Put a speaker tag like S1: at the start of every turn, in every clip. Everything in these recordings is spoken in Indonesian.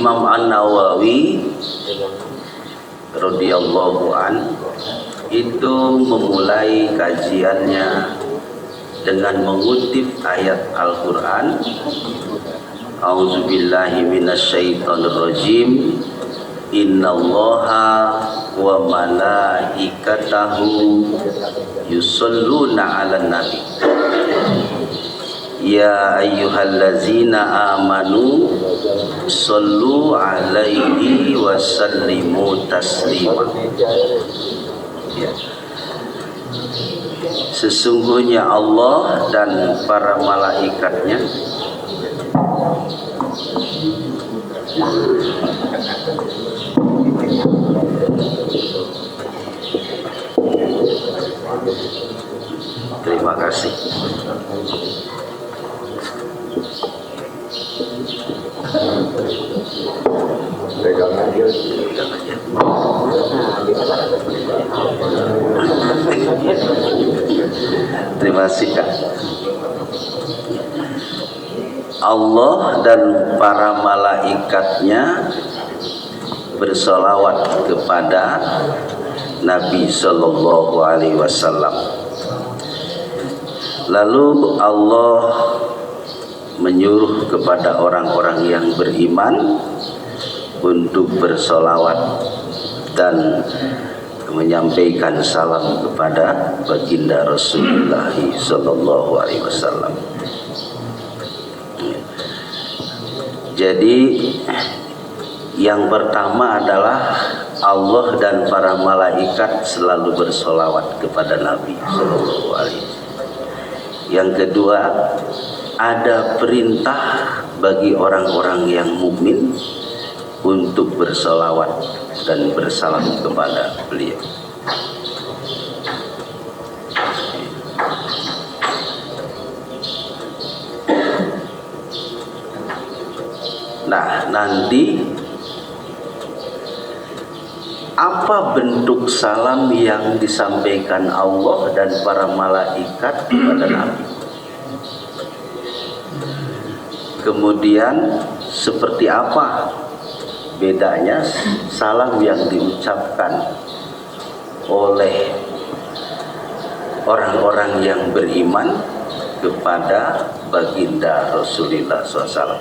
S1: Imam An-Nawawi radhiyallahu an itu memulai kajiannya dengan mengutip ayat Al-Qur'an, A'udzubillahi minasyaitonirrajim, innallaha wa malaikatahu yusholluna 'alan nabi ya ayyuhallazina amanu shollu 'alaihi wa sallimu taslima. Ya. Sesungguhnya Allah dan para malaikatnya terima kasih. Terima kasih Kak. Allah dan para malaikatnya bersolawat kepada Nabi Sallallahu Alaihi Wasallam. Lalu Allah menyuruh kepada orang-orang yang beriman untuk bersolawat dan menyampaikan salam kepada baginda Rasulullah Sallallahu Alaihi Wasallam. Jadi yang pertama adalah Allah dan para malaikat selalu bersolawat kepada Nabi Sallallahu Alaihi Wasallam. Yang kedua, ada perintah bagi orang-orang yang mukmin untuk bersolawat dan bersalam kepada beliau. Nah, nanti apa bentuk salam yang disampaikan Allah dan para malaikat kepada Nabi? Kemudian seperti apa bedanya salam yang diucapkan oleh orang-orang yang beriman kepada baginda Rasulullah SAW?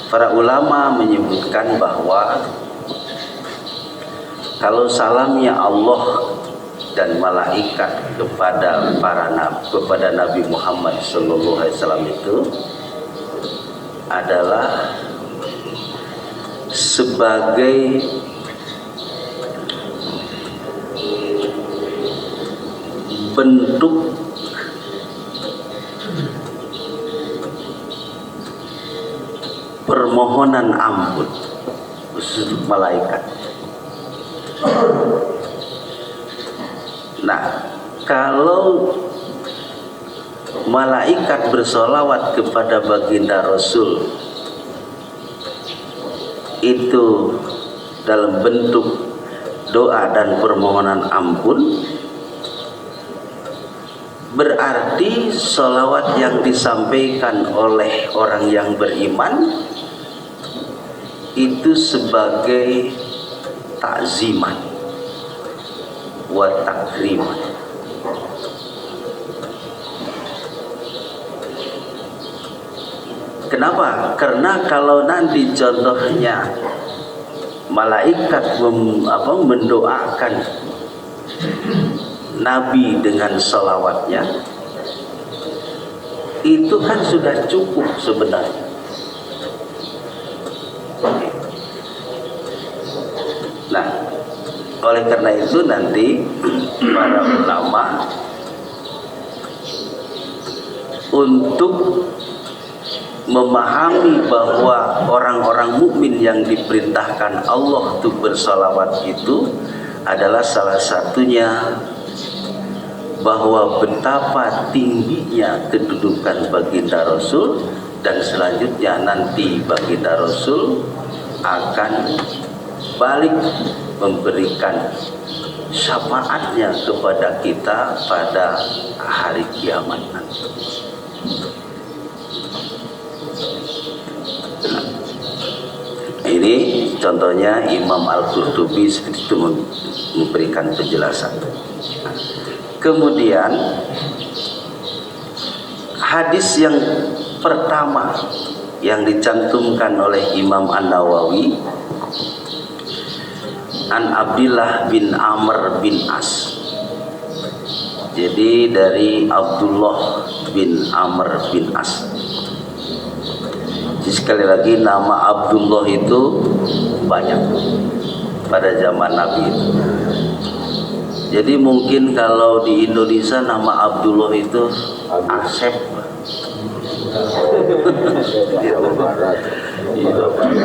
S1: Para ulama menyebutkan bahwa kalau salamnya Allah dan malaikat kepada Nabi Muhammad SAW itu adalah sebagai bentuk permohonan ampun khusus untuk malaikat. Nah, kalau malaikat bersolawat kepada baginda Rasul itu dalam bentuk doa dan permohonan ampun, berarti sholawat yang disampaikan oleh orang yang beriman itu sebagai takziman wa takriman. Kenapa? Karena kalau nanti contohnya malaikat mendoakan Nabi dengan sholawatnya, itu kan sudah cukup sebenarnya. Nah, oleh karena itu nanti para ulama untuk memahami bahwa orang-orang mukmin yang diperintahkan Allah untuk bersalawat itu adalah salah satunya bahwa betapa tingginya kedudukan baginda Rasul, dan selanjutnya nanti baginda Rasul akan balik memberikan syafaatnya kepada kita pada hari kiamat nanti. Ini contohnya Imam Al-Qurtubi seperti itu memberikan penjelasan. Kemudian hadis yang pertama yang dicantumkan oleh Imam An-Nawawi, An Abdillah bin Amr bin As. Jadi dari Abdullah bin Amr bin As. Jadi sekali lagi nama Abdullah itu banyak pada zaman Nabi itu. Jadi mungkin kalau di Indonesia nama Abdullah itu Asep.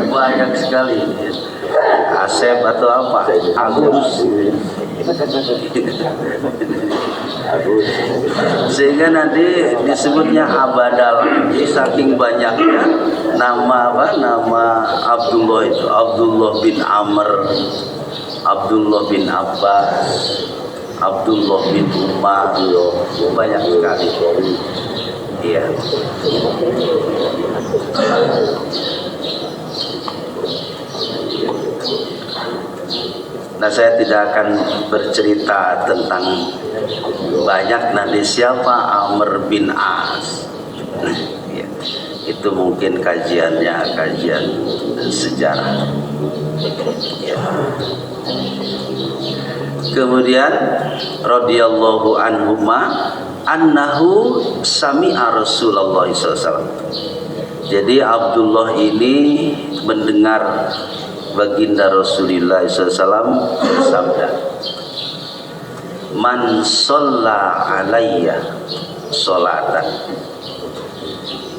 S1: Banyak sekali. Asep atau apa? Agus. Sehingga nanti disebutnya Abadal. Jadi saking banyaknya nama apa? Nama Abdullah itu. Abdullah bin Amr, Abdullah bin Abbas, Abdullah bin Umar, banyak sekali. Iya. Nah, saya tidak akan bercerita tentang banyak nanti siapa Amr bin As. Ya, itu mungkin kajiannya kajian sejarah. Ya. Kemudian radhiyallahu anhuma annahu sami'a Rasulullah SAW. Jadi Abdullah ini mendengar baginda Rasulullah SAW bersabda, man sholla alayya sholatan,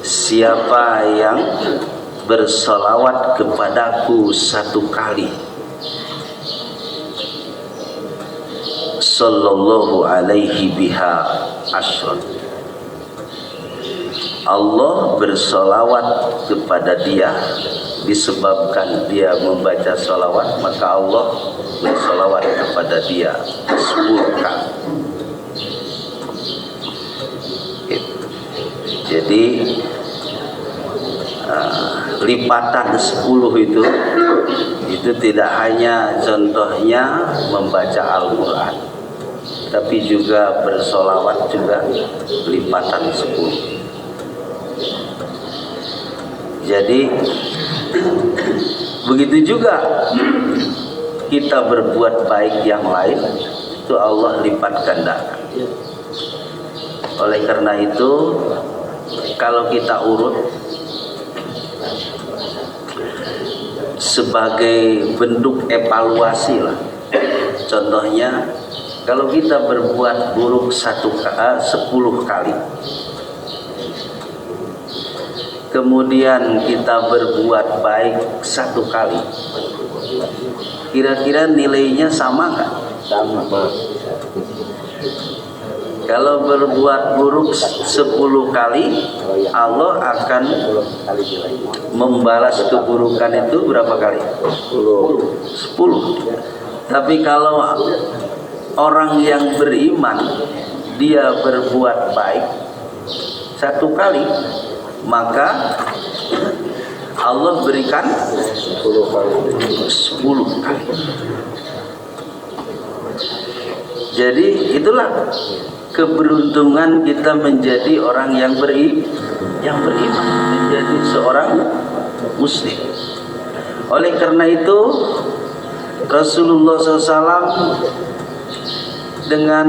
S1: siapa yang bersolawat kepadaku satu kali, sallallahu alaihi biha asyran, Allah bersolawat kepada dia disebabkan dia membaca solawat, maka Allah bersolawat kepada dia 10 kali. Jadi lipatan 10 itu tidak hanya contohnya membaca Al-Quran, tapi juga bersolawat juga lipatan 10. Jadi begitu juga kita berbuat baik yang lain, itu Allah lipat gandakan. Oleh karena itu, kalau kita urut sebagai bentuk evaluasi lah, contohnya kalau kita berbuat buruk 10 kali, kemudian kita berbuat baik 1 kali, kira-kira nilainya sama nggak? Sama. Kalau berbuat buruk 10 kali, Allah akan membalas keburukan itu berapa kali? 10. Tapi kalau orang yang beriman dia berbuat baik 1 kali, maka Allah berikan 10 kali. Jadi itulah keberuntungan kita menjadi orang yang beriman, menjadi seorang muslim. Oleh karena itu Rasulullah SAW dengan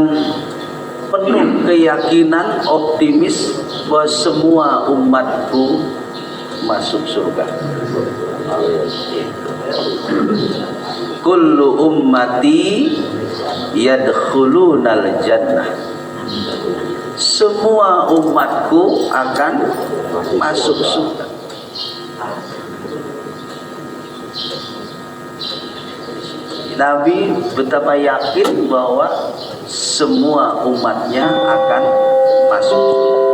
S1: penuh keyakinan, optimis bahwa semua umatku masuk surga. Kullu ummati yadkhulunal jannah semua umatku akan masuk surga. Nabi betapa yakin bahwa semua umatnya akan masuk surga.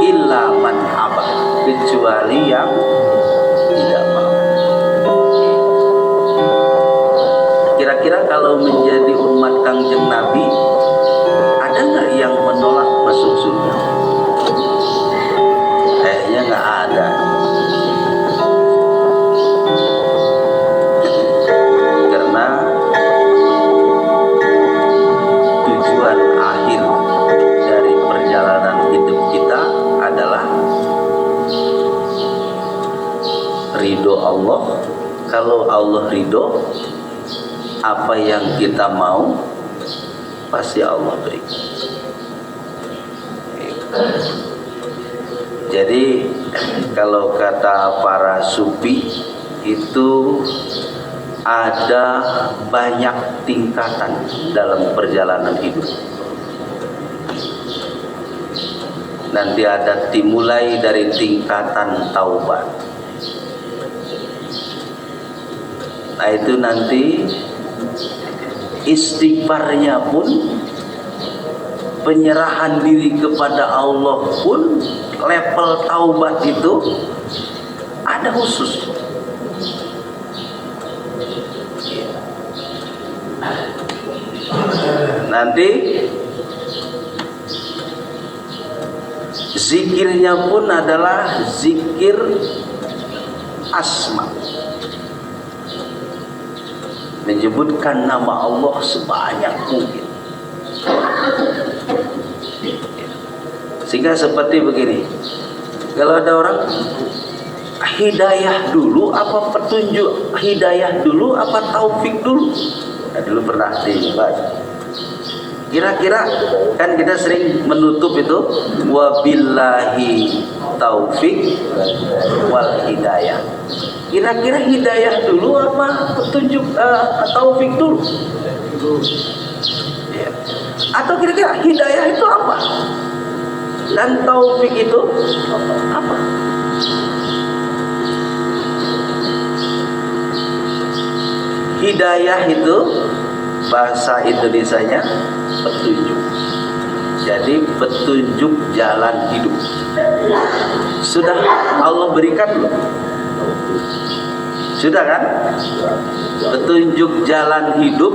S1: Illa man aba, kecuali yang tidak mau. Kira-kira kalau menjadi umat Kangjeng Nabi, ada nggak yang menolak masuk surga? Kayaknya nggak ada. Karena tujuan akhir dari perjalanan hidup kita adalah ridho Allah. Kalau Allah ridho, apa yang kita mau pasti Allah berikan. Jadi kalau kata para sufi itu ada banyak tingkatan dalam perjalanan hidup. Nanti ada dimulai dari tingkatan taubat. Nah itu nanti istighfarnya pun, penyerahan diri kepada Allah pun, level taubat itu ada khusus. Nanti zikirnya pun adalah zikir asma, menyebutkan nama Allah sebanyak mungkin. Sehingga seperti begini, kalau ada orang hidayah dulu apa petunjuk, hidayah dulu apa taufik dulu. Nah, dulu pernah dibahas. Kira-kira kan kita sering menutup itu wabillahi taufik wal hidayah. Kira-kira hidayah dulu apa petunjuk taufik dulu? Ya. Atau kira-kira hidayah itu apa? Dan taufik itu apa? Hidayah itu bahasa Indonesianya petunjuk. Jadi petunjuk jalan hidup. Sudah Allah berikan belum? Sudah kan? Petunjuk jalan hidup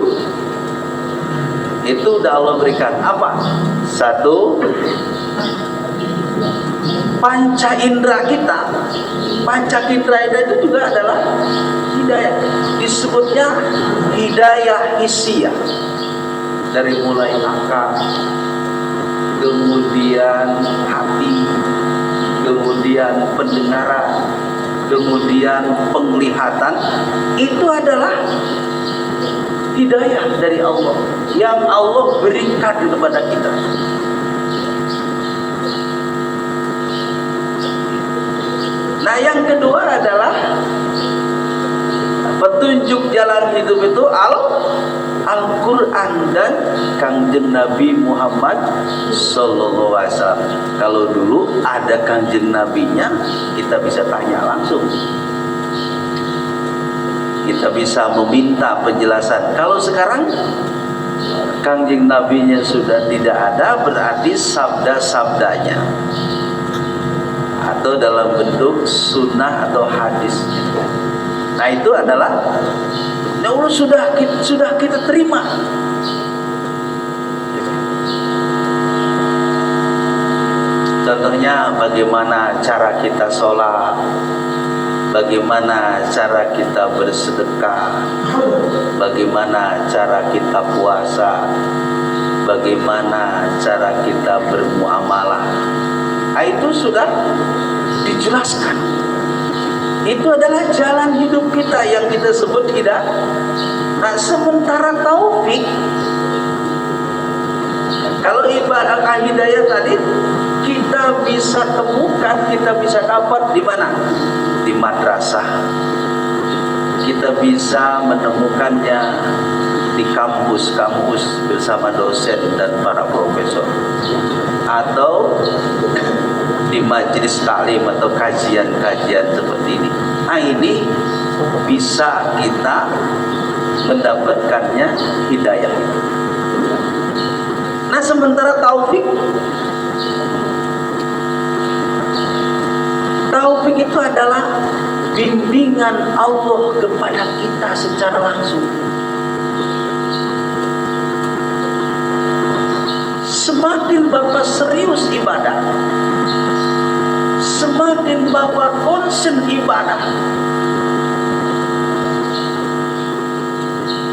S1: itu udah Allah berikan. Apa? Satu, panca indera kita. Panca indera itu juga adalah hidayah. Disebutnya hidayah hissiyah. Dari mulai akal, kemudian hati, kemudian pendengaran, kemudian penglihatan, itu adalah hidayah dari Allah yang Allah berikan kepada kita. Nah, yang kedua adalah petunjuk jalan hidup itu Al-Quran dan Kangjeng Nabi Muhammad Sallallahu Alaihi Wasallam. Kalau dulu ada Kangjeng Nabinya, kita bisa tanya langsung, kita bisa meminta penjelasan. Kalau sekarang Kangjeng Nabinya sudah tidak ada, berarti sabda-sabdanya atau dalam bentuk sunnah atau hadis. Nah itu adalah ya Allah sudah kita terima. Contohnya bagaimana cara kita sholat, bagaimana cara kita bersedekah, bagaimana cara kita puasa, bagaimana cara kita bermuamalah. Nah, itu sudah dijelaskan. Itu adalah jalan hidup kita yang kita sebut hidayah. Nah, sementara taufik, kalau ibadah hidayah tadi kita bisa temukan, kita bisa dapat di mana? Di madrasah. Kita bisa menemukannya di kampus-kampus bersama dosen dan para profesor, atau di majelis taklim atau kajian-kajian seperti ini. Nah, ini bisa kita mendapatkannya hidayah itu. Nah, sementara taufik itu adalah bimbingan Allah kepada kita secara langsung. Semakin Bapak serius ibadah, semakin Bapak konsen ibadah,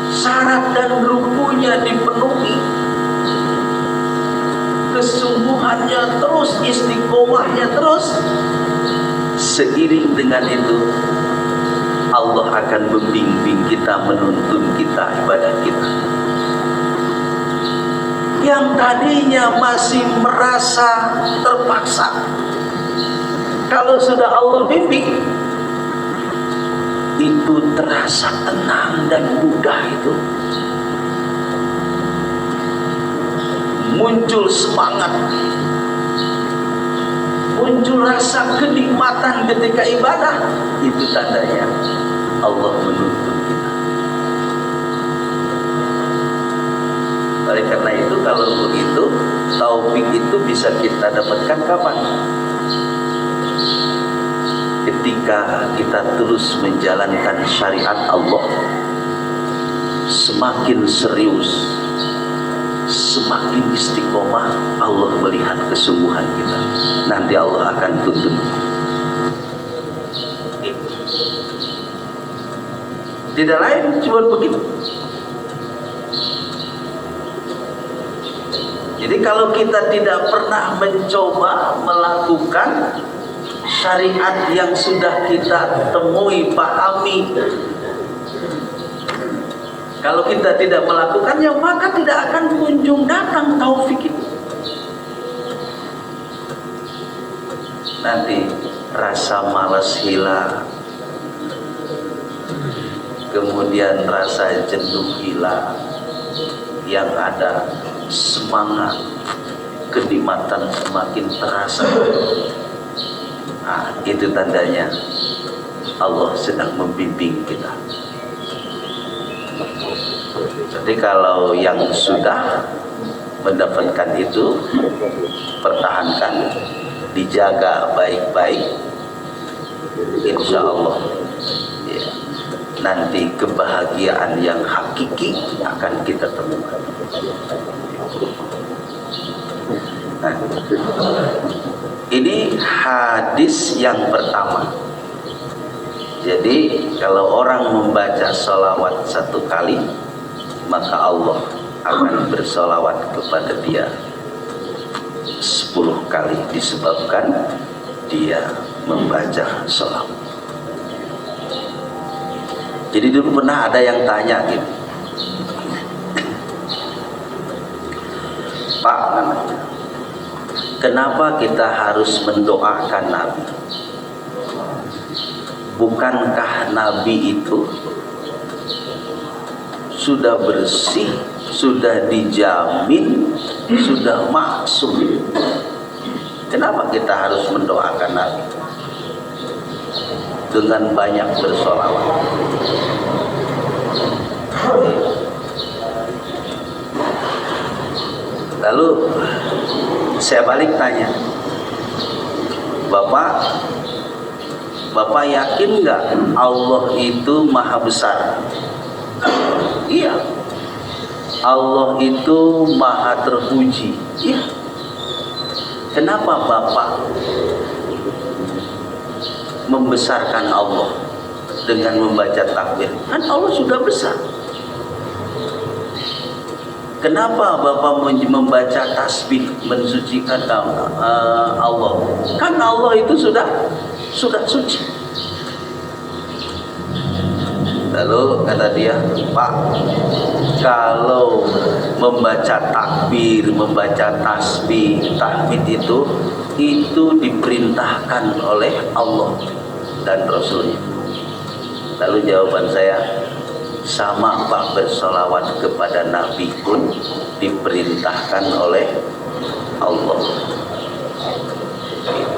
S1: syarat dan rukunya dipenuhi, kesungguhannya terus, istiqomahnya terus, seiring dengan itu Allah akan membimbing kita, menuntun kita ibadah kita. Yang tadinya masih merasa terpaksa, kalau sudah Allah bimbing, itu terasa tenang dan mudah. Itu muncul semangat, muncul rasa kenikmatan ketika ibadah. Itu tandanya Allah menuntun kita. Oleh karena itu, kalau begitu, taufik itu bisa kita dapatkan kapan? Ketika kita terus menjalankan syariat Allah, semakin serius, semakin istiqomah, Allah melihat kesungguhan kita. Nanti Allah akan tuntun. Tidak lain, cuma begitu. Jadi kalau kita tidak pernah mencoba melakukan syariat yang sudah kita temui, pahami, kalau kita tidak melakukannya, maka tidak akan kunjung datang taufik itu. Nanti rasa malas hilang, kemudian rasa jenuh hilang, yang ada semangat, kenikmatan semakin terasa. Nah, itu tandanya Allah sedang membimbing kita. Jadi kalau yang sudah mendapatkan itu, pertahankan, dijaga baik-baik, insya Allah ya, nanti kebahagiaan yang hakiki akan kita temukan. Nah, ini hadis yang pertama. Jadi kalau orang membaca sholawat 1 kali, maka Allah akan bersolawat kepada dia 10 kali, disebabkan dia membaca sholawat. Jadi dulu pernah ada yang tanya gitu, Pak, kenapa kita harus mendoakan Nabi? Bukankah Nabi itu sudah bersih, sudah dijamin, sudah maksum? Kenapa kita harus mendoakan Nabi dengan banyak bersolawat? Lalu saya balik tanya, Bapak yakin nggak Allah itu maha besar? Iya. Allah itu maha terpuji. Iya. Kenapa Bapak membesarkan Allah dengan membaca takbir? Kan Allah sudah besar. Kenapa Bapak membaca tasbih, mensucikan Allah? Kan Allah itu sudah suci. Lalu kata dia, Pak, kalau membaca takbir, membaca tasbih, tahmid itu diperintahkan oleh Allah dan Rasulnya. Lalu jawaban saya, sama Pak bersolawat kepada Nabi pun diperintahkan oleh Allah.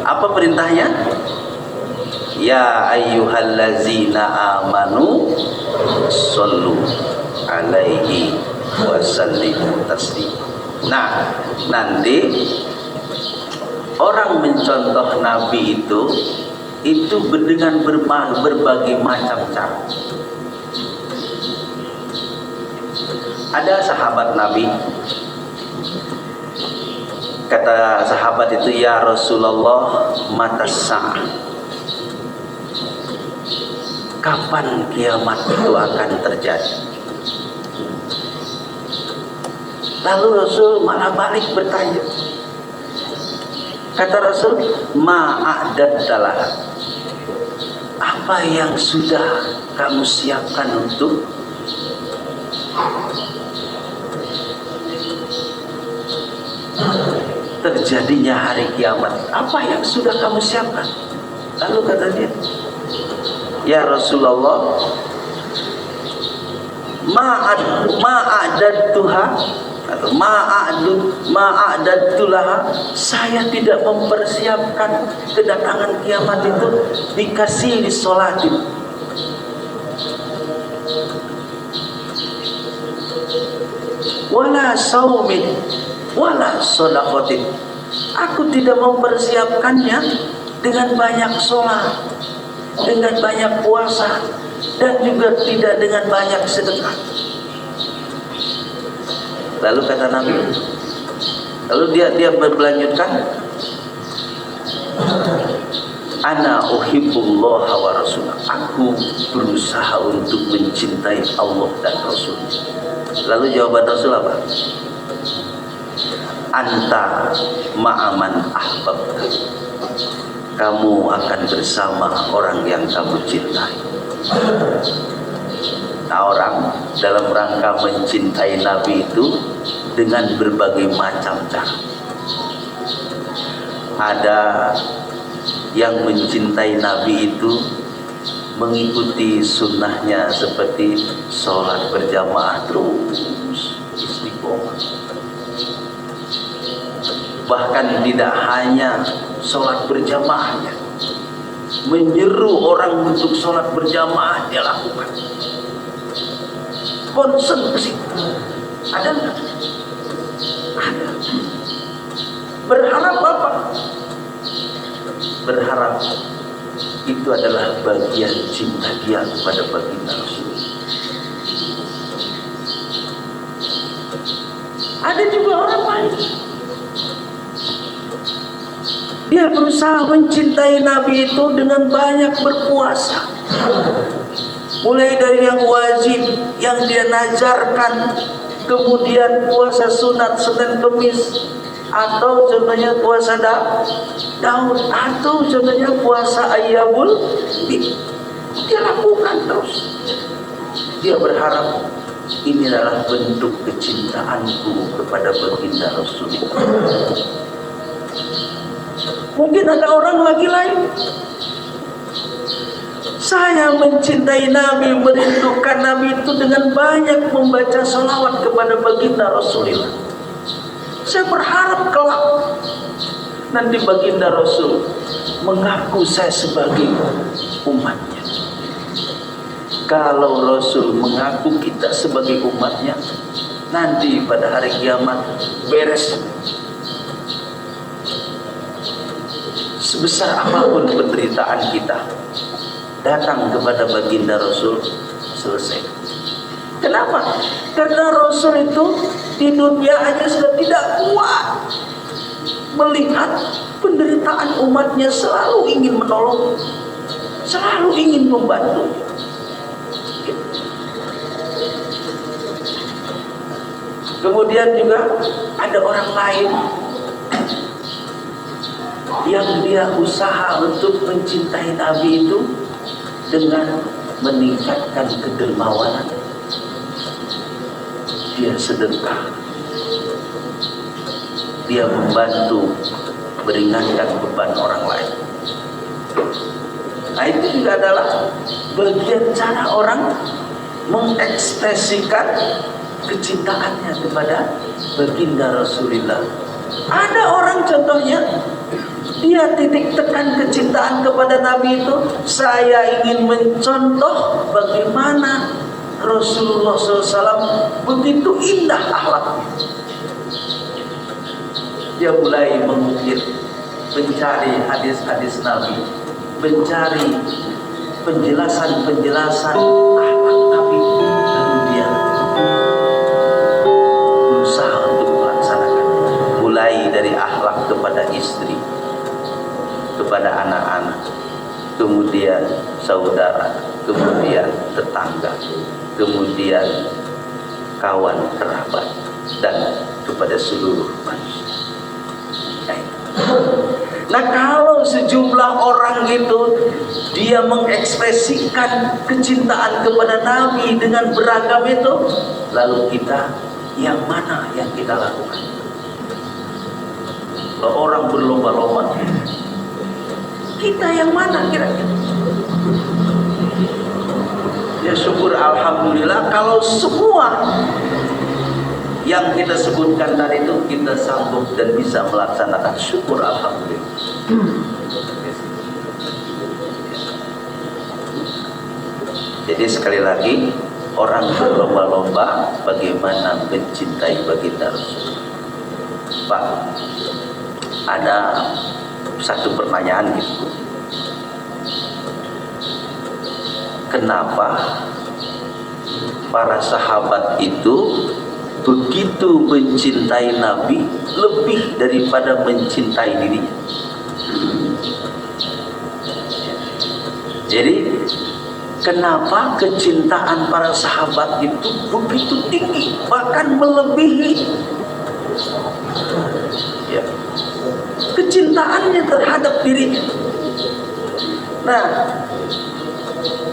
S1: Apa perintahnya? Ya ayyuhallazina amanu shollu alaihi wa sallimu taslima. Nah, nanti orang mencontoh Nabi itu dengan berbagai macam cara. Ada sahabat Nabi, kata sahabat itu, ya Rasulullah, matas sa'ah, kapan kiamat itu akan terjadi? Lalu Rasul malah balik bertanya. Kata Rasul, ma'adaddalah, apa yang sudah kamu siapkan untuk terjadinya hari kiamat? Apa yang sudah kamu siapkan? Lalu kata dia, ya Rasulullah, ma'adadtuha atau ma'adadtulah, saya tidak mempersiapkan kedatangan kiamat itu dikasih di sholatin, wala saumin wala sholatin. Aku tidak mempersiapkannya dengan banyak sholat, dengan banyak puasa, dan juga tidak dengan banyak sedekah. Lalu kata Nabi, lalu dia berlanjutkan, ana uhibbullah wa rasulah, aku berusaha untuk mencintai Allah dan Rasul. Lalu jawaban Rasul apa? Anta ma'aman ahbabta, kamu akan bersama orang yang kamu cintai. Nah, orang dalam rangka mencintai Nabi itu dengan berbagai macam cara. Ada yang mencintai Nabi itu mengikuti sunnahnya seperti sholat berjamaah terus istiqomah. Bahkan tidak hanya sholat berjamaahnya, menyeru orang untuk sholat berjamaah dia lakukan. Konsen ke situ. Ada nggak? Ada. Berharap apa? Berharap itu adalah bagian cinta dia kepada baginda Rasul. Ada juga orang lain, dia berusaha mencintai Nabi itu dengan banyak berpuasa, mulai dari yang wajib yang dia najarkan, kemudian puasa sunat Senin Kemis, atau contohnya puasa Daud, atau contohnya puasa Ayyamul Bid. Dia lakukan terus. Dia berharap ini adalah bentuk kecintaanku kepada baginda Rasulullah. Mungkin ada orang lagi lain, saya mencintai Nabi, merindukan Nabi itu dengan banyak membaca salawat kepada baginda Rasulullah. Saya berharap kelak nanti baginda Rasul mengaku saya sebagai umatnya. Kalau Rasul mengaku kita sebagai umatnya, nanti pada hari kiamat beres. Sebesar apapun penderitaan kita, datang kepada baginda Rasul, selesai. Kenapa? Karena Rasul itu di dunia aja sudah tidak kuat melihat penderitaan umatnya, selalu ingin menolong, selalu ingin membantu. Kemudian juga ada orang lain yang dia usaha untuk mencintai Nabi itu dengan meningkatkan kedermawanan. Dia sedekah, dia membantu meringankan beban orang lain. Nah, itu juga adalah bagian cara orang mengekspresikan kecintaannya kepada baginda Rasulullah. Ada orang contohnya, dia titik tekan kecintaan kepada Nabi itu, saya ingin mencontoh bagaimana Rasulullah SAW begitu indah akhlaknya. Dia mulai mengukir, mencari hadis-hadis Nabi, mencari penjelasan-penjelasan akhlak Nabi, lalu dia berusaha untuk melaksanakan. Mulai dari akhlak kepada istri, kepada anak-anak, kemudian saudara, kemudian tetangga, kemudian kawan kerabat, dan kepada seluruh manusia. Nah, kalau sejumlah orang itu dia mengekspresikan kecintaan kepada Nabi dengan beragam itu, lalu kita yang mana yang kita lakukan? Kalau orang berlomba-lomba, kita yang mana kira-kira? Ya syukur alhamdulillah kalau semua yang kita sebutkan tadi itu kita sanggup dan bisa melaksanakan, syukur alhamdulillah. Jadi sekali lagi, orang berlomba-lomba bagaimana mencintai baginda Rasul. Pak, ada satu pertanyaan gitu. Kenapa para sahabat itu begitu mencintai Nabi lebih daripada mencintai dirinya? Jadi kenapa kecintaan para sahabat itu begitu tinggi, bahkan melebihi ya, kecintaannya terhadap dirinya? Nah,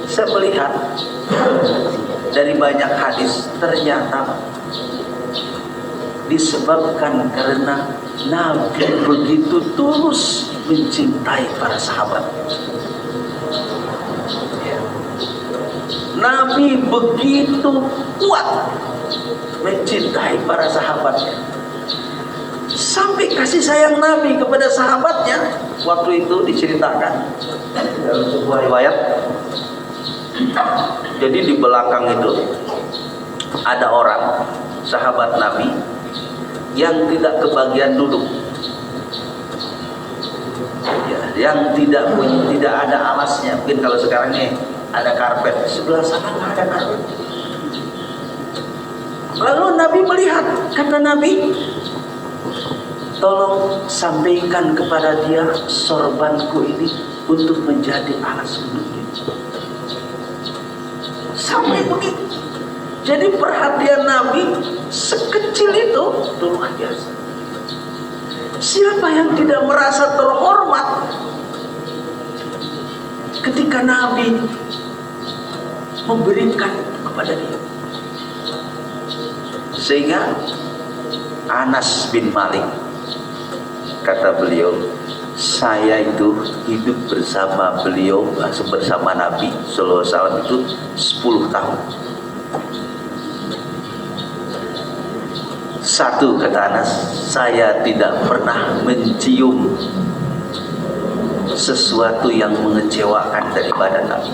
S1: saya melihat dari banyak hadis, ternyata disebabkan karena Nabi begitu tulus mencintai para sahabat. Ya. Nabi begitu kuat mencintai para sahabatnya, sampai kasih sayang Nabi kepada sahabatnya. Waktu itu diceritakan dalam sebuah riwayat. Jadi di belakang itu ada orang sahabat Nabi yang tidak kebagian duduk, ya, yang tidak ada alasnya. Mungkin kalau sekarang nih ada karpet, sebelah sana nggak ada karpet. Lalu Nabi melihat, kata Nabi, tolong sampaikan kepada dia sorbanku ini untuk menjadi alas duduknya. Sampai begitu. Jadi perhatian Nabi sekecil itu luar biasa. Siapa yang tidak merasa terhormat ketika Nabi memberikan kepada dia? Sehingga Anas bin Malik, kata beliau, saya itu hidup bersama beliau, bersama Nabi Sallallahu Alaihi Wasallam itu 10 tahun. Satu, kata Anas, saya tidak pernah mencium sesuatu yang mengecewakan daripada Nabi.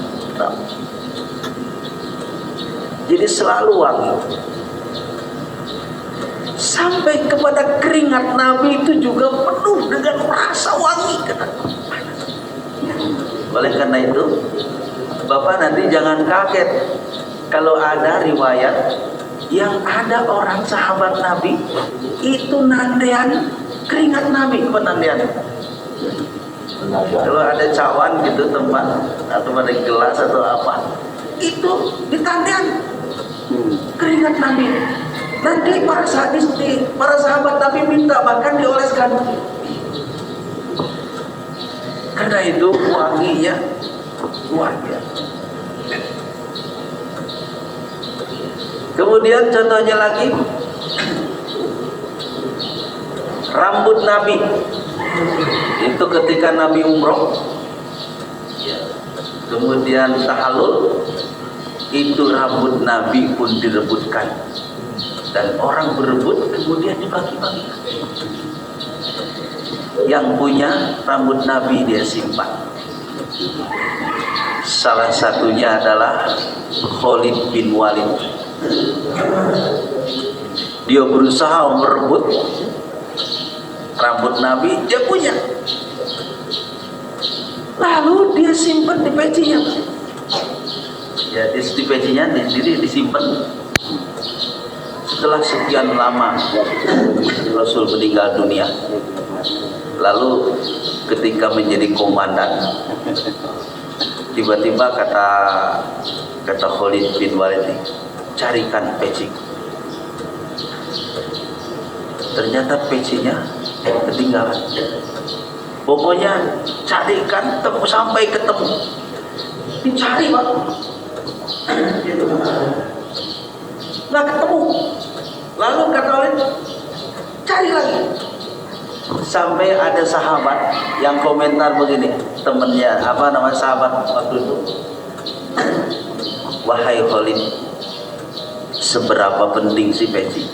S1: Jadi selalu wangi. Sampai kepada keringat Nabi itu juga penuh dengan rasa wangi, kata Anas. Oleh karena itu, Bapak nanti jangan kaget kalau ada riwayat yang ada orang sahabat Nabi itu nandean keringat Nabi. Apa nandean? Kalau ada cawan gitu tempat atau ada gelas atau apa, itu ditandean keringat Nabi. Nanti para sahabat Nabi minta bahkan dioleskan. Karena itu wanginya luar biasa. Kemudian contohnya lagi, rambut Nabi itu ketika Nabi umroh, kemudian tahallul, Itu rambut Nabi pun direbutkan, dan orang berebut kemudian dibagi-bagi. Yang punya rambut Nabi dia simpan. Salah satunya adalah Khalid bin Walid. Dia berusaha merebut rambut Nabi, dia punya. Lalu dia simpan di pecinya. Ya, di pecinya sendiri disimpan. Setelah sekian lama Rasul meninggal dunia, lalu ketika menjadi komandan, tiba-tiba kata Khalid bin Walid, carikan peci. Ternyata pecinya ketinggalan. Pokoknya carikan sampai ketemu. Dicari, Pak. Nggak ketemu. Lalu kata Khalid, cari lagi. Sampai ada sahabat yang komentar begini, temennya sahabat waktu itu, wahai Khalid, seberapa penting si peci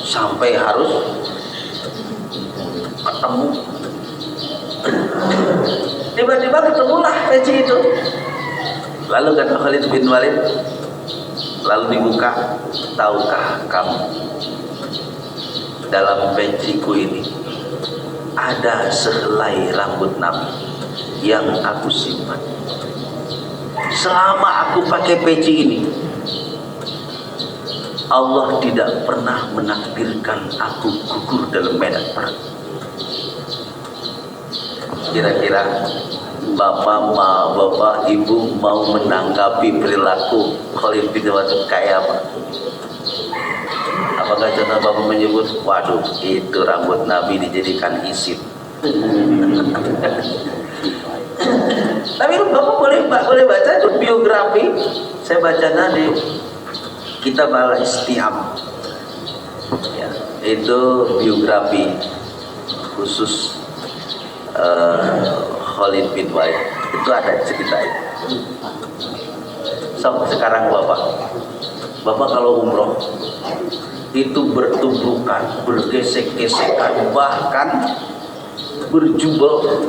S1: sampai harus ketemu? Tiba-tiba ketemulah peci itu. Lalu kata Khalid bin Walid, lalu dibuka, tahukah kamu, dalam peciku ini ada sehelai rambut Nabi yang aku simpan. Selama aku pakai peci ini, Allah tidak pernah menakdirkan aku gugur dalam medan perang. Kira-kira Bapak, Ibu mau menanggapi perilaku Khalid bin Walid kayak apa? Apakah contoh Bapak menyebut, waduh, itu rambut Nabi dijadikan isim? Tapi Bapak boleh baca itu biografi. Saya baca di Kitab Al-Isti'ab. Ya, itu biografi khusus Khalid bin Walid. Itu ada cerita itu. Sekarang Bapak kalau umroh itu bertumbukan, bergesek-gesekan, bahkan berjubel,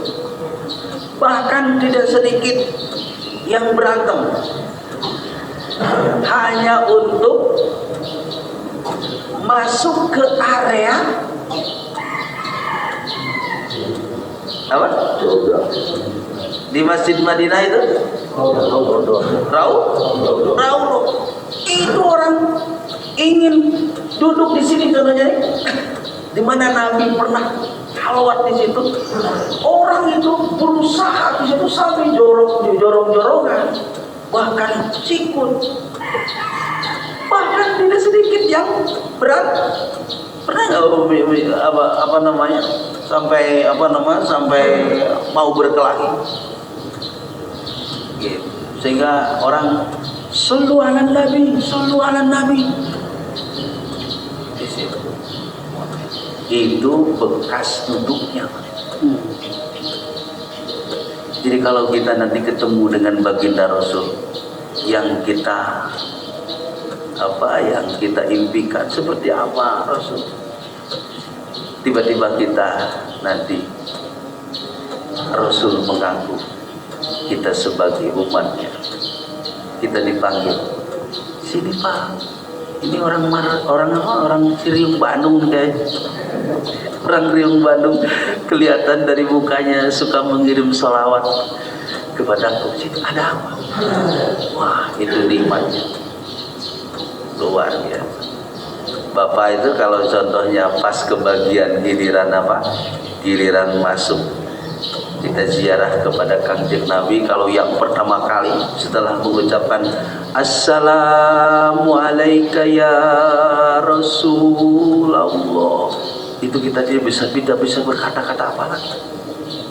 S1: bahkan tidak sedikit yang berantem hanya untuk masuk ke area apa? Di Masjid Madinah itu Raul. Itu orang ingin duduk di sini contohnya, di mana Nabi pernah halwat di situ. Orang itu berusaha di situ sampai jorong-jorongan, bahkan sikut, bahkan tidak sedikit yang berat. Pernah nggak sampai mau berkelahi gitu. Sehingga orang sallu ala Nabi di situ. Itu bekas duduknya. Jadi kalau kita nanti ketemu dengan baginda Rasul yang kita impikan, seperti apa Rasul, tiba-tiba kita nanti Rasul mengaku kita sebagai umatnya, kita dipanggil, sini Pak, ini orang Riung Bandung kayak orang Riung Bandung, kelihatan dari mukanya suka mengirim sholawat kepadaku. Ada apa? Wah, itu nikmatnya luar biasa. Bapak itu kalau contohnya pas kebagian giliran masuk kita ziarah kepada Kangjeng Nabi, kalau yang pertama kali setelah mengucapkan Assalamu alayka ya Rasulullah, itu kita tidak bisa berkata-kata apa lagi.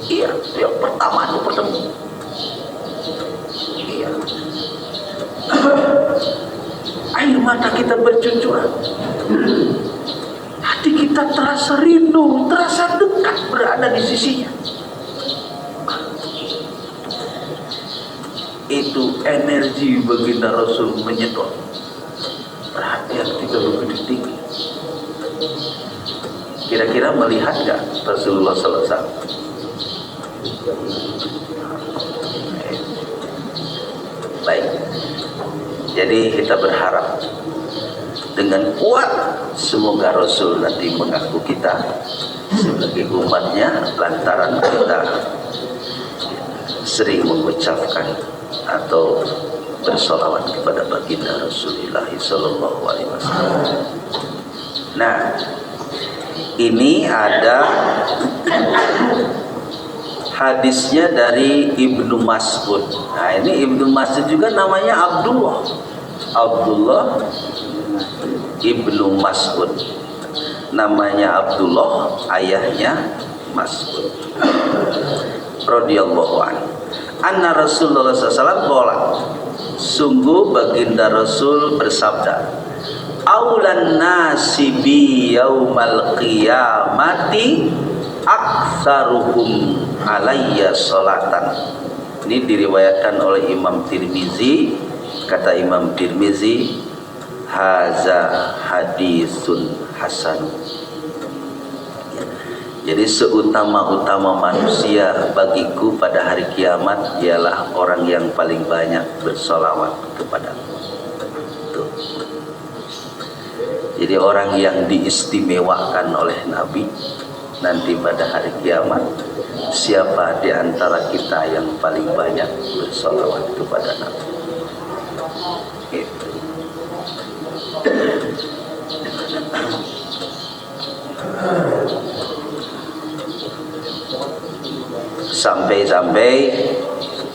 S1: Iya, yang pertama itu bertemu. Iya. Air mata kita bercucuran, hati kita terasa rindu, terasa dekat berada di sisinya. itu energi baginda Rasul menyedot. Perhatian kita begitu tinggi. Kira-kira melihat gak Rasulullah SAW? Baik. Jadi kita berharap dengan kuat semoga Rasul nanti mengaku kita sebagai umatnya lantaran kita sering mengucapkan atau bersolawat kepada baginda Rasulullah Sallallahu Alaihi Wasallam. Nah, ini ada hadisnya dari Ibnu Mas'ud. Nah, ini Ibnu Mas'ud juga namanya Abdullah Ibnu Mas'ud. Namanya Abdullah, ayahnya Mas'ud radhiyallahu anhu. Anna Rasulullah SAW qala, sungguh baginda Rasul bersabda, aulan nasi bi yaumal qiyamati aktsaruhum alayya sholatan. Ini diriwayatkan oleh Imam Tirmizi. Kata Imam Tirmizi, haza hadisun hasan. Jadi seutama-utama manusia bagiku pada hari kiamat ialah orang yang paling banyak bersolawat kepadaku. Tuh. Jadi orang yang diistimewakan oleh Nabi nanti pada hari kiamat, siapa di antara kita yang paling banyak bersolawat kepada Nabi? Gitu. Sampai-sampai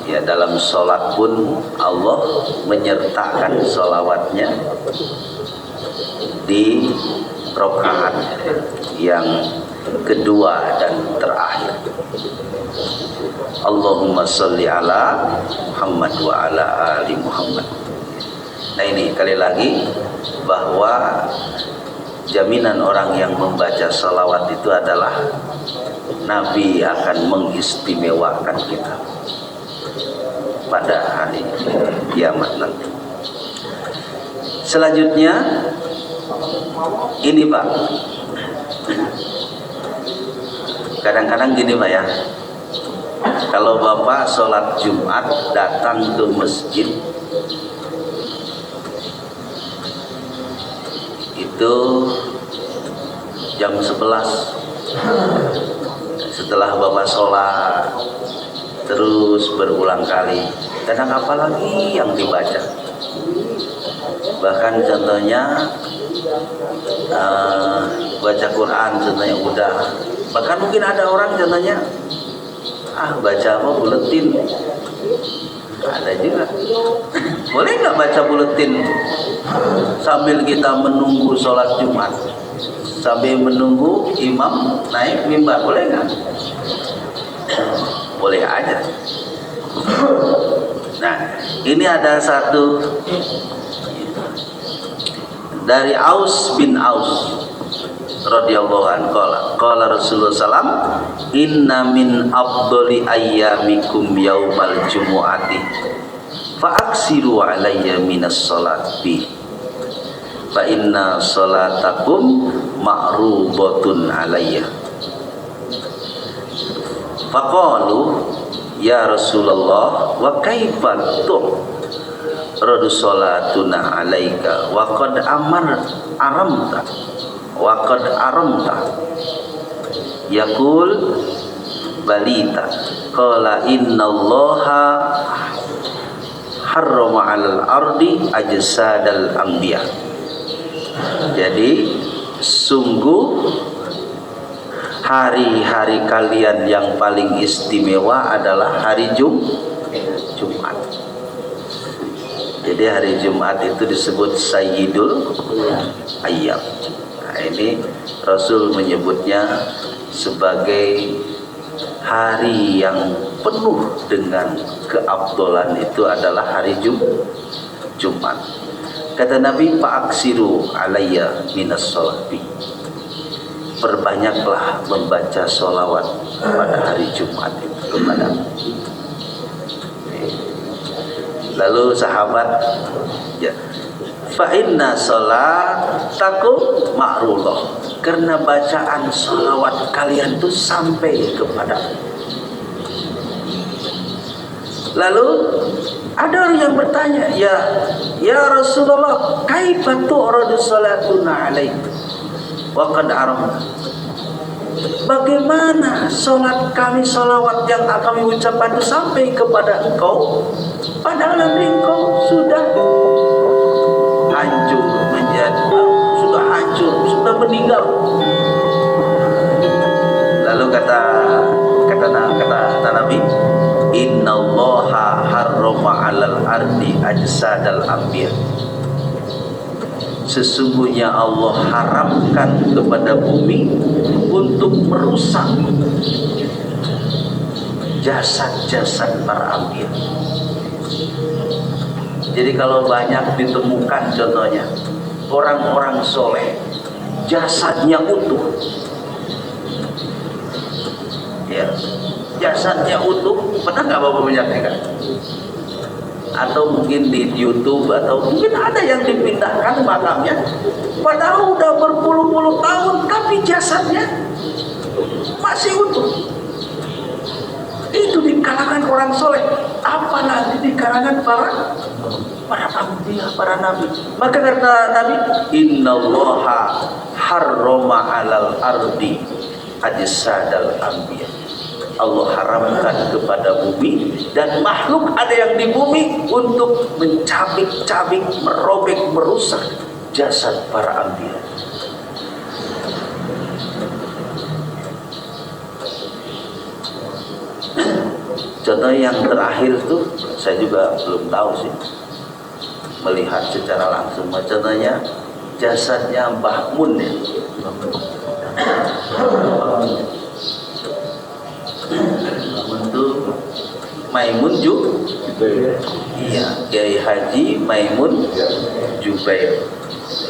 S1: ya dalam sholat pun Allah menyertakan sholawatnya di rakaat yang kedua dan terakhir. Allahumma sholli ala Muhammad wa ala ali Muhammad. Nah, ini kali lagi bahwa jaminan orang yang membaca sholawat itu adalah Nabi akan mengistimewakan kita pada hari kiamat nanti. Selanjutnya ini Pak, kadang-kadang gini Pak ya, kalau Bapak sholat Jumat datang ke masjid itu jam 11, setelah Bapak sholat terus berulang kali, kadang apa lagi yang dibaca, bahkan contohnya baca Quran contohnya udah, bahkan mungkin ada orang contohnya baca apa buletin, ada juga. Boleh nggak baca buletin sambil kita menunggu sholat Jumat, sambil menunggu imam naik mimbar, boleh nggak? Boleh aja. Nah, ini ada satu dari Aus bin Aus radhiyallahu anhu qala Rasulullah sallam, inna min afdali ayyamikum yaumal jumu'ati fa aksiru alayya minas sholati fa inna sholatakum ma'rubatun alayya. Faqalu ya Rasulullah wa kaifa radu sholatuna alaika wa qad aramta wa qad aramta yaqul balita qala innallaha harrama 'alal ardi ajsadal anbiya. Jadi sungguh hari-hari kalian yang paling istimewa adalah hari Jumat. Jadi hari Jumat itu disebut Sayyidul Ayyam. Nah, ini Rasul menyebutnya sebagai hari yang penuh dengan keabdolan, itu adalah hari Jumat. Kata Nabi, fa'aksiru alayya minas sholati, perbanyaklah membaca sholawat pada hari Jumat itu kepada. Lalu sahabat, ya, fa inna sholatakum ma'rullah, karena bacaan sholawat kalian itu sampai kepada. Lalu ada orang yang bertanya, ya Rasulullah, kaifa tu'radu sholatuna alaik wa qad aramna, bagaimana sholat kami, sholawat yang kami ucapkan itu sampai kepada engkau, padahal engkau sudah hancur, sudah hancur, sudah meninggal. Lalu kata Nabi, innallaha harrama 'alal ardi ajsadal anbiya, sesungguhnya Allah haramkan kepada bumi untuk merusak jasad-jasad para anbiya. Jadi kalau banyak ditemukan contohnya orang-orang soleh jasadnya utuh, ya, jasadnya utuh, pernah nggak Bapak menyaksikan? Atau mungkin di YouTube, atau mungkin ada yang dipindahkan makamnya, padahal udah berpuluh-puluh tahun tapi jasadnya masih utuh. Itu di kalangan orang soleh, apalagi di kalangan para anbiya, para nabi. Maka kata Nabi, innallaha harrama 'alal ardi ajsadal anbiya, Allah haramkan kepada bumi dan makhluk ada yang di bumi untuk mencabik-cabik, merobek, merusak jasad para anbiya. Contoh yang terakhir tuh saya juga belum tahu sih, melihat secara langsung. Contohnya jasadnya Mbah Mun, ya. Untuk Maimun iya, Kiai Haji Maimun Jubair.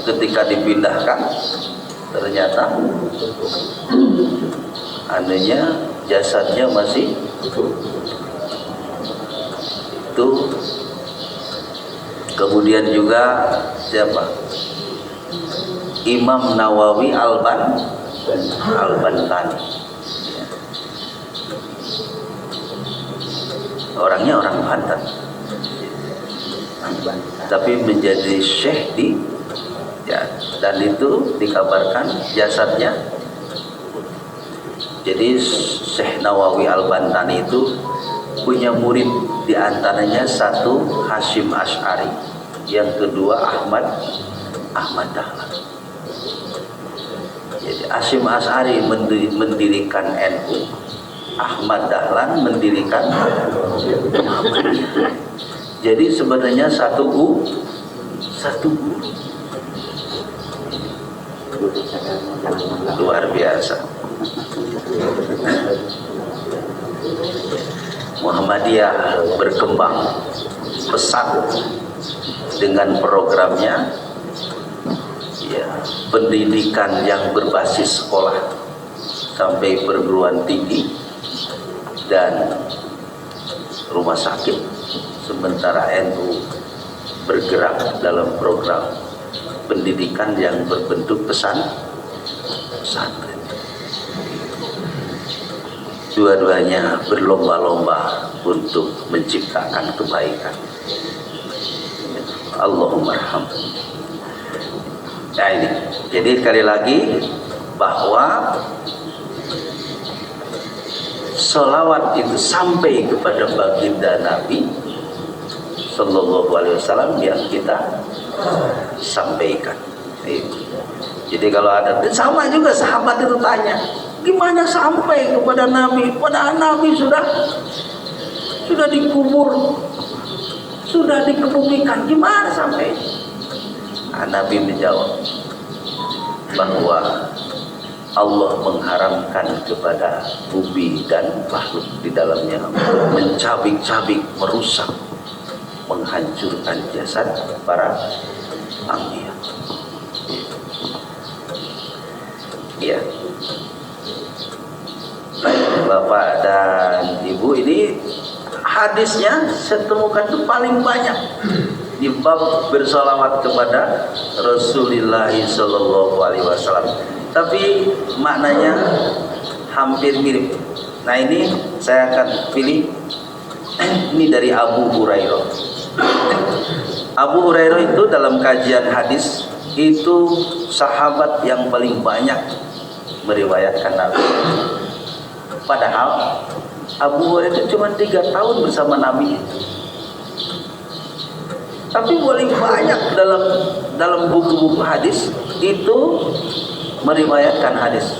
S1: Ketika dipindahkan, ternyata anehnya jasadnya masih itu. Kemudian juga siapa? Imam Nawawi Al-Bantani. Orangnya orang Banten, tapi menjadi syekh ya, dan itu dikabarkan jasadnya. Jadi Syekh Nawawi Al-Bantani itu punya murid, diantaranya satu Hasyim Asy'ari, yang kedua Ahmad Dahlan. Jadi Hasyim Asy'ari mendirikan NU, Ahmad Dahlan mendirikan Muhammadiyah. Jadi sebenarnya satu guru. Luar biasa. Muhammadiyah berkembang pesat dengan programnya, ya, pendidikan yang berbasis sekolah sampai perguruan tinggi dan rumah sakit, sementara NU bergerak dalam program pendidikan yang berbentuk pesantren. Dua-duanya berlomba-lomba untuk menciptakan kebaikan. Allahumma arham. Nah ini, jadi sekali lagi bahwa sholawat itu sampai kepada baginda Nabi Sallallahu Alaihi Wasallam yang kita sampaikan. Jadi kalau ada, sama juga sahabat itu tanya, gimana sampai kepada Nabi? Padahal Nabi sudah dikubur, sudah dikebumikan, gimana sampai? Nah, Nabi menjawab bahwa Allah mengharamkan kepada bumi dan makhluk di dalamnya untuk mencabik-cabik, merusak, menghancurkan jasad para anbiya. Ya, baik Bapak dan Ibu, ini hadisnya saya temukan itu paling banyak di bab bersolawat kepada Rasulullah Sallallahu Alaihi Wasallam. Tapi maknanya hampir mirip. Nah ini saya akan pilih ini dari Abu Hurairah. Abu Hurairah itu dalam kajian hadis itu sahabat yang paling banyak meriwayatkan Nabi. Padahal Abu Hurairah itu cuma 3 tahun bersama Nabi. Tapi paling banyak dalam buku-buku hadis itu meriwayatkan hadis.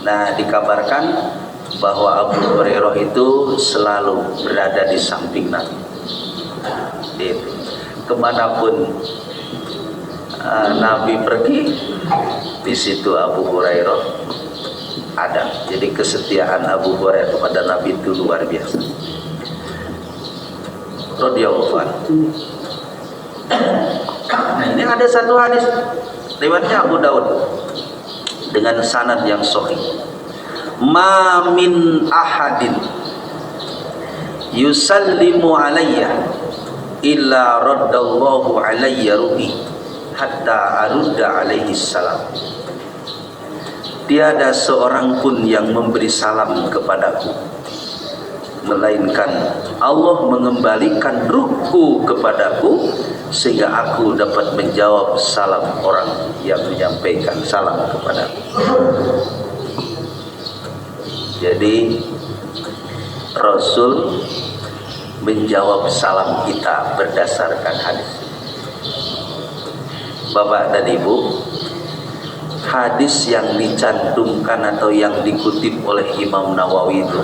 S1: Nah, dikabarkan bahwa Abu Hurairah itu selalu berada di samping Nabi. Kemanapun Nabi pergi, di situ Abu Hurairah ada. Jadi kesetiaan Abu Hurairah kepada Nabi itu luar biasa. Radhiyallahu anhu. Nah, ini ada satu hadis riwayatnya Abu Daud dengan sanad yang sahih. Ma min ahadin yusallimu alayya illa raddallahu alayya ruhi hatta arudda alaihi salam. Tiada seorang pun yang memberi salam kepadaku, melainkan Allah mengembalikan ruhku kepadaku sehingga aku dapat menjawab salam orang yang menyampaikan salam kepadaku. Jadi Rasul menjawab salam kita berdasarkan hadis. Bapak dan Ibu, hadis yang dicantumkan atau yang dikutip oleh Imam Nawawi itu,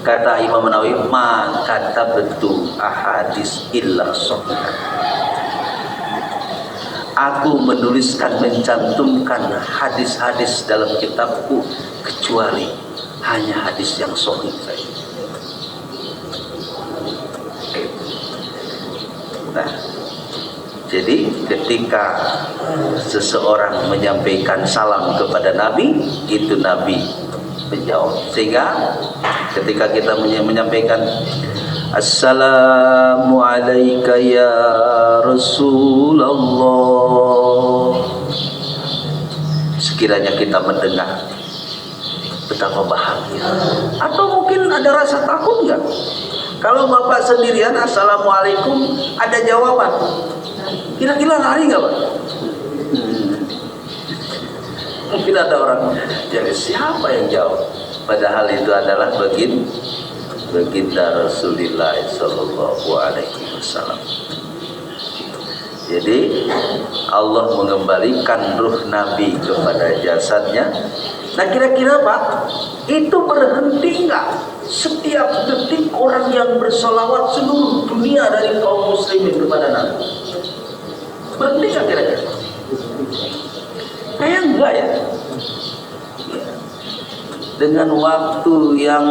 S1: kata Imam Nawawi, ma katabtu ahadis illa sahih. Aku menuliskan, mencantumkan hadis-hadis dalam kitabku kecuali hanya hadis yang sahih saja. Nah, jadi ketika seseorang menyampaikan salam kepada Nabi, itu Nabi menjawab. Sehingga ketika kita menyampaikan Assalamu alayka ya Rasulullah, sekiranya kita mendengar, betapa bahagia. Atau mungkin ada rasa takut enggak? Kalau Bapak sendirian Assalamualaikum ada jawaban, kira-kira lari enggak Pak? Mungkin ada orang, jadi siapa yang jawab? Padahal itu adalah baginda Rasulullah Sallallahu Alaihi Wasallam. Jadi Allah mengembalikan ruh Nabi kepada jasadnya. Nah kira-kira Pak, itu berhenti enggak setiap detik orang yang bersolawat seluruh dunia dari kaum muslimin kepada Nabi? Berhenti enggak kira-kira? Kayak enggak ya. Dengan waktu yang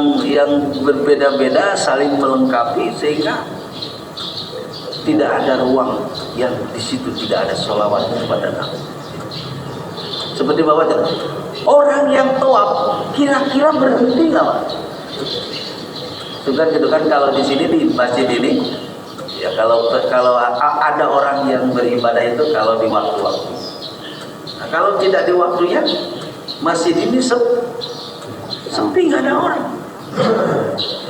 S1: berbeda-beda saling melengkapi sehingga tidak ada ruang yang di situ tidak ada sholawat kepada Nabi. Seperti Bapak orang yang tawaf kira-kira berhenti nggak Pak? Itu kan kalau di sini di masjid ini ya kalau ada orang yang beribadah itu kalau di waktu-waktu. Nah, kalau tidak di waktunya masjid ini sepi, nggak ada orang.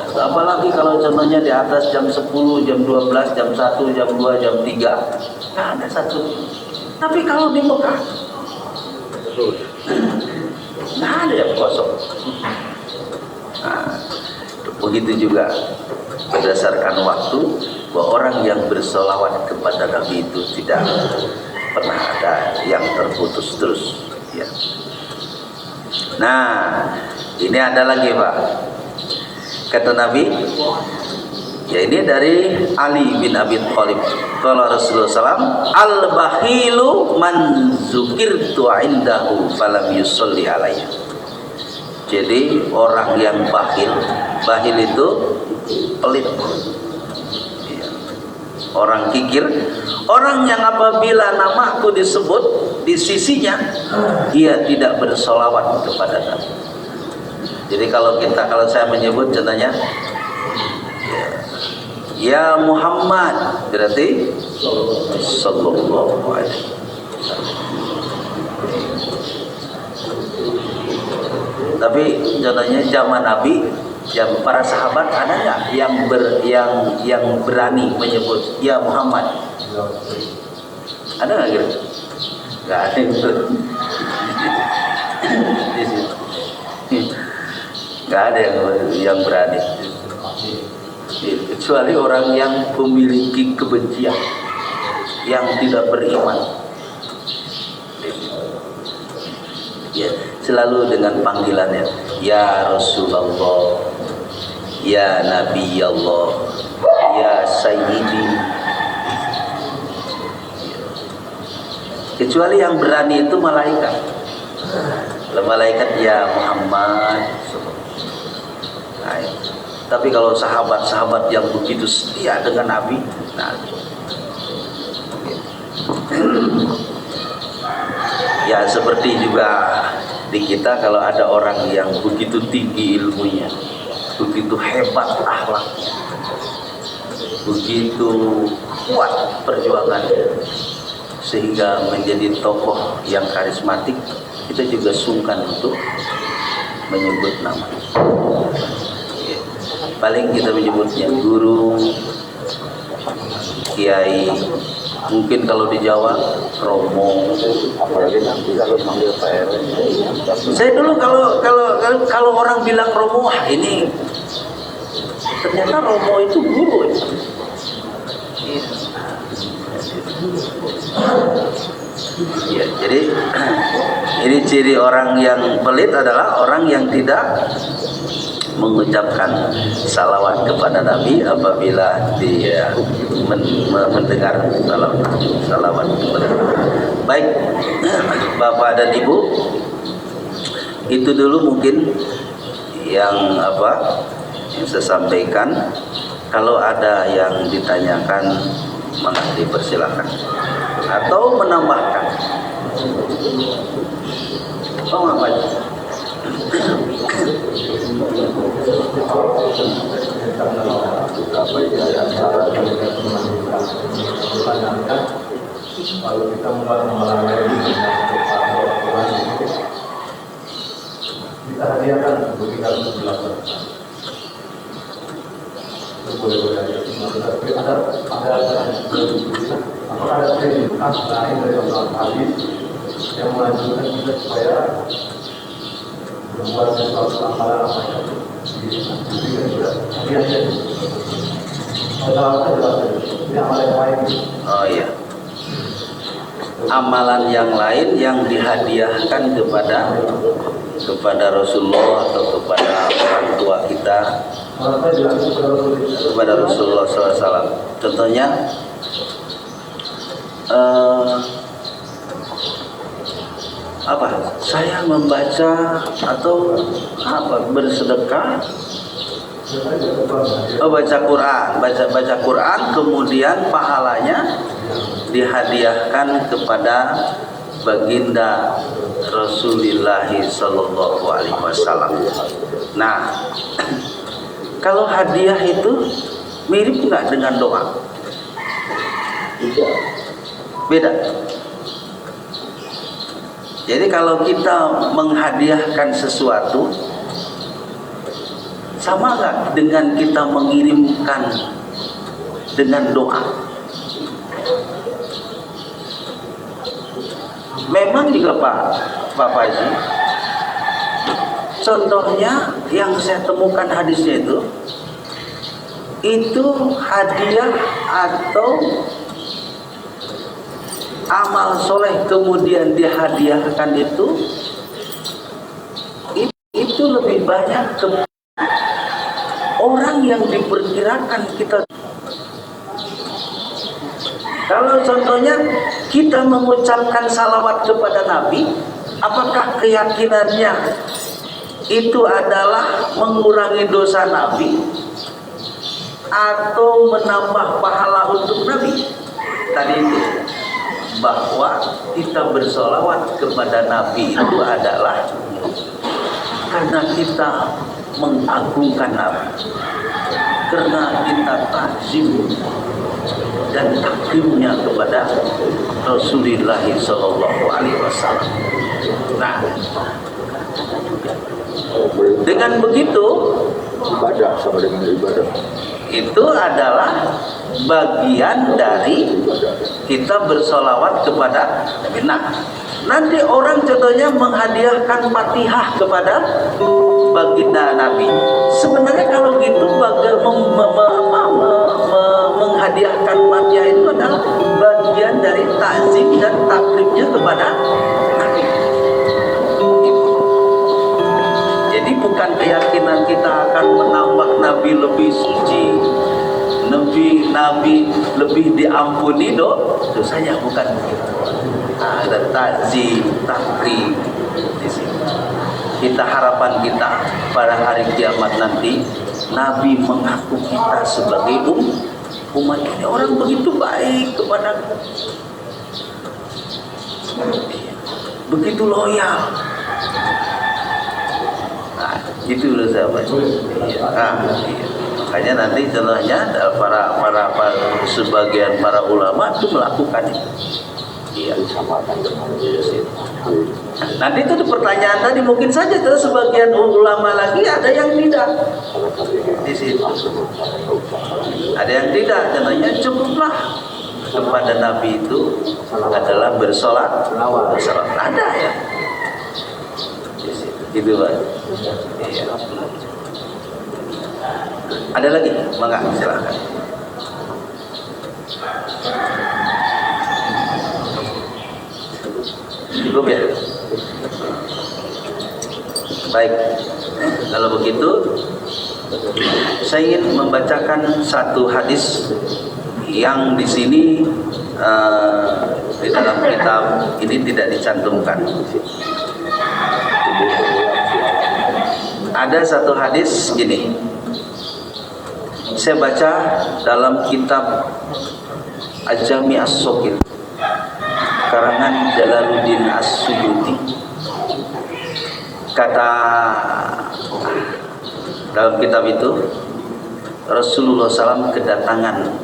S1: Apalagi kalau contohnya di atas jam 10, jam 12, jam 1, jam 2, jam 3 nggak ada satu. Tapi kalau di Mekah nggak ada yang kosong. Nah, begitu juga berdasarkan waktu bahwa orang yang bersolawat kepada Nabi itu tidak pernah ada yang terputus terus ya. Nah ini ada lagi Pak, kata Nabi ya, ini dari Ali bin Abi Thalib. Kalau Rasulullah SAW, al-bakhilu man zukirtu indahu falam yusolli alayya. Jadi orang yang bakhil itu pelit ya. Orang kikir, orang yang apabila namaku disebut di sisinya dia tidak bersolawat kepada Nabi. Jadi kalau saya menyebut contohnya ya, Ya Muhammad berarti sallallahu alaihi. Tapi contohnya zaman Nabi, para sahabat ada nggak yang berani menyebut ya Muhammad? Ada nggak gitu? Nggak ada yang berani. Nggak ada yang berani. Kecuali orang yang memiliki kebencian, yang tidak beriman. Ya, selalu dengan panggilannya ya Rasulullah, ya Nabi Allah, ya Sayyidi. Kecuali yang berani itu malaikat. Malaikat ya Muhammad. Nah, tapi kalau sahabat-sahabat yang begitu setia dengan Nabi, nah, ya seperti juga di kita kalau ada orang yang begitu tinggi ilmunya, begitu hebat akhlaknya, begitu kuat perjuangannya, sehingga menjadi tokoh yang karismatik, kita juga sungkan untuk menyebut nama. Paling kita menyebutnya guru, kiai, mungkin kalau di Jawa romo.
S2: Apalagi nanti kalau manggil Pak RW.
S1: Saya dulu kalau orang bilang romo, wah ini ternyata romo itu guru. Ya, jadi ini ciri orang yang pelit adalah orang yang tidak mengucapkan salawat kepada Nabi apabila dia mendengar salawat kepada Nabi. Baik, Bapak dan Ibu, itu dulu mungkin yang saya sampaikan. Kalau ada yang ditanyakan, maka dipersilakan atau menambahkan. Oh, apa aja?
S3: Kalau kita mengalami kita hadiahkan untuk kita untuk belajar. Boleh ada kredibilitas lain dari orang hadis yang mengajukan kita supaya membuat sesuatu amalan apa yang
S1: oh iya, amalan yang lain yang dihadiahkan kepada Rasulullah atau kepada orang tua kita, kepada Rasulullah SAW. Contohnya saya membaca atau bersedekah, baca Quran, kemudian pahalanya dihadiahkan kepada baginda Rasulullah Sallallahu Alaihi Wasallam. Nah, kalau hadiah itu mirip nggak dengan doa? Beda. Jadi kalau kita menghadiahkan sesuatu, sama nggak dengan kita mengirimkan dengan doa? Memang juga Pak Haji, contohnya yang saya temukan hadisnya itu hadiah atau amal soleh kemudian dihadiahkan itu lebih banyak ke orang yang diperkirakan kita. Kalau contohnya kita mengucapkan salawat kepada Nabi, apakah keyakinannya itu adalah mengurangi dosa Nabi atau menambah pahala untuk Nabi? Tadi itu bahwa kita bersolawat kepada Nabi itu adalah karena kita mengagungkan Nabi, karena kita takzim dan takrimnya kepada Rasulullah Sallallahu Alaihi Wasallam. Nah, dengan begitu
S2: Ibadah sama dengan ibadah.
S1: itu adalah bagian dari kita bersolawat kepada Nabi. Nah, nanti orang contohnya menghadiahkan Fatihah kepada baginda Nabi. Sebenarnya kalau gitu menghadiahkan Fatihah itu adalah bagian dari takzim dan takrimnya kepada Nabi. Jadi bukan keyakinan kita akan menambah Nabi lebih suci, Nabi lebih diampuni dosanya, bukan begitu. Ada takzim, takrim di sini. Kita harapan kita pada hari kiamat nanti Nabi mengaku kita sebagai umat ini. Orang begitu baik kepada, begitu loyal. Nah, itu loh sahabat. Makanya nanti contohnya para sebagian para ulama itu melakukan itu. Iya. Nanti itu pertanyaan tadi mungkin saja terus sebagian ulama lagi ada yang tidak di situ. Ada yang tidak, contohnya cukuplah kepada Nabi itu adalah bersolat. Ada ya. Gitu Pak. Iya. Ada lagi? Mangga silakan. Cukup ya? Baik. Kalau begitu saya ingin membacakan satu hadis yang di sini di dalam kitab ini tidak dicantumkan. Ada satu hadis gini, saya baca dalam kitab Al-Jami' As-Saghir karangan Jalaluddin As-Suyuti. Kata dalam kitab itu, Rasulullah SAW kedatangan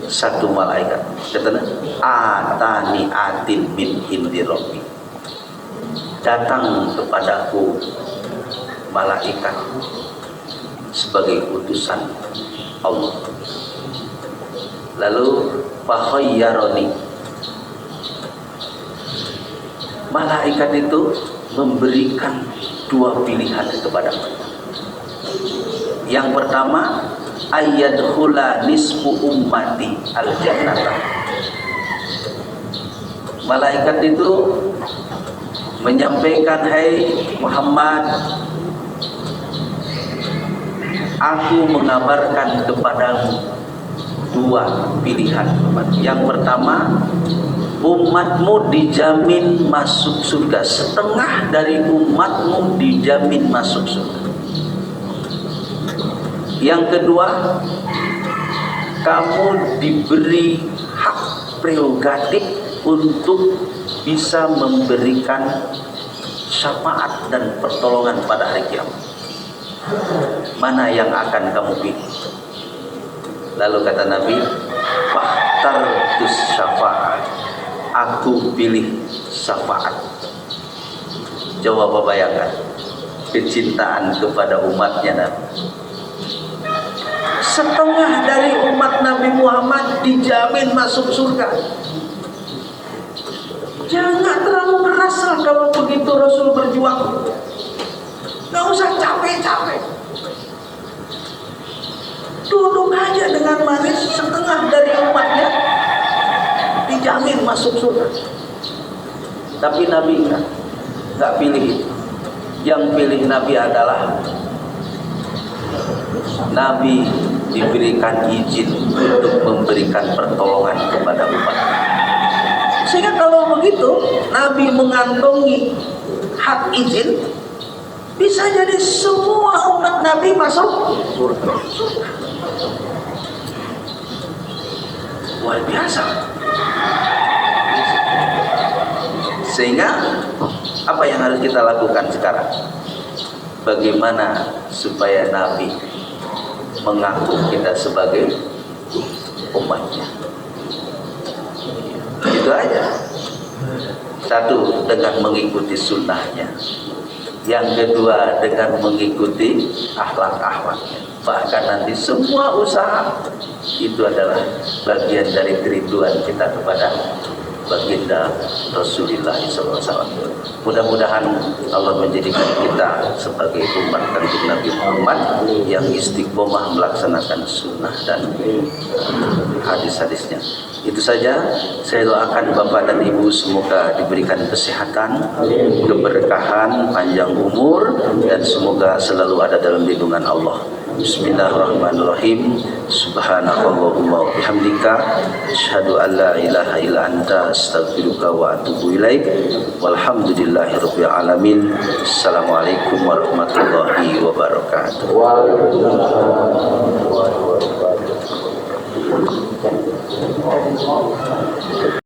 S1: satu malaikat. Katanya, atani atin min indi rabbi. Datang kepadaku malaikat sebagai utusan Allah. Lalu fakhayyaroni, malaikat itu memberikan dua pilihan kepadaku. Yang pertama, ayyadkhula nisfu ummati al-jannata. Malaikat itu menyampaikan, hai Muhammad, aku mengabarkan kepadamu dua pilihan. Yang pertama, umatmu dijamin masuk surga. Setengah dari umatmu dijamin masuk surga. Yang kedua, kamu diberi hak prerogatif untuk bisa memberikan syafaat dan pertolongan pada hari kiamat. Mana yang akan kamu pilih? Lalu kata Nabi, fahtartus syafaat. Aku pilih syafaat. Coba bayangkan kecintaan kepada umatnya Nabi. Setengah dari umat Nabi Muhammad dijamin masuk surga. Jangan terlalu keras lah kalau begitu Rasul berjuang. Gak usah capek-capek. Duduk aja dengan manis, setengah dari umatnya dijamin masuk surga. Tapi Nabi nggak pilih itu. Yang pilih Nabi adalah Nabi diberikan izin untuk memberikan pertolongan kepada umat. Sehingga kalau begitu Nabi mengantongi hak izin, bisa jadi semua umat Nabi masuk surga. Luar biasa. Sehingga apa yang harus kita lakukan sekarang? Bagaimana supaya Nabi mengaku kita sebagai umatnya. Itu aja. Satu, dengan mengikuti sunnahnya. Yang kedua, dengan mengikuti akhlak-akhlaknya. Bahkan nanti semua usaha itu adalah bagian dari kerinduan kita kepada baginda Rasulullah SAW. Mudah-mudahan Allah menjadikan kita sebagai umat kanjeng Nabi Muhammad yang istiqomah melaksanakan sunnah dan hadis-hadisnya. Itu saja. Saya doakan Bapak dan Ibu semoga diberikan kesehatan, keberkahan, panjang umur, dan semoga selalu ada dalam lindungan Allah. Bismillahirrahmanirrahim. Subhanakallahumma wa bihamdika asyhadu an la ilaha illa anta astaghfiruka wa atubu ilaik. Walhamdulillahirabbil alamin. Assalamualaikum warahmatullahi wabarakatuh.
S2: Waalaikumsalam warahmatullahi wabarakatuh.